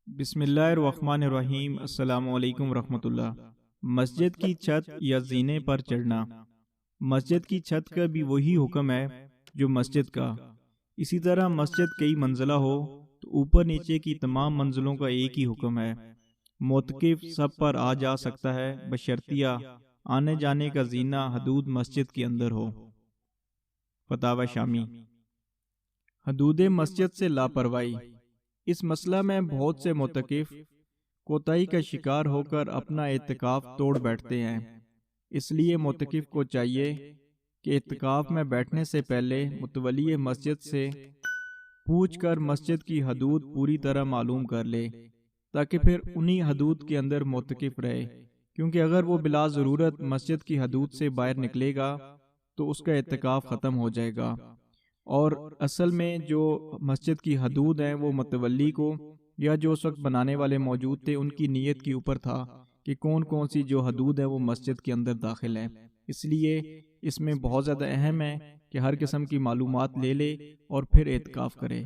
بسم اللہ الرحمن الرحیم۔ السلام علیکم ورحمۃ اللہ۔ مسجد کی چھت یا زینے پر چڑھنا۔ مسجد کی چھت کا بھی وہی حکم ہے جو مسجد کا۔ اسی طرح مسجد کئی منزلہ ہو تو اوپر نیچے کی تمام منزلوں کا ایک ہی حکم ہے۔ معتکف سب پر آ جا سکتا ہے بشرطیہ آنے جانے کا زینہ حدود مسجد کے اندر ہو۔ فتاوی شامی۔ حدود مسجد سے لاپرواہی۔ اس مسئلہ میں بہت سے معتکف کوتاہی کا شکار ہو کر اپنا اعتکاف توڑ بیٹھتے ہیں۔ اس لیے معتکف کو چاہیے کہ اعتکاف میں بیٹھنے سے پہلے متولی مسجد سے پوچھ کر مسجد کی حدود پوری طرح معلوم کر لے، تاکہ پھر انہی حدود کے اندر معتکف رہے، کیونکہ اگر وہ بلا ضرورت مسجد کی حدود سے باہر نکلے گا تو اس کا اعتکاف ختم ہو جائے گا۔ اور اصل میں جو مسجد کی حدود ہیں وہ متولی کو یا جو اس وقت بنانے والے موجود تھے ان کی نیت کے اوپر تھا کہ کون کون سی جو حدود ہیں وہ مسجد کے اندر داخل ہیں۔ اس لیے اس میں بہت زیادہ اہم ہے کہ ہر قسم کی معلومات لے لے اور پھر اعتکاف کرے۔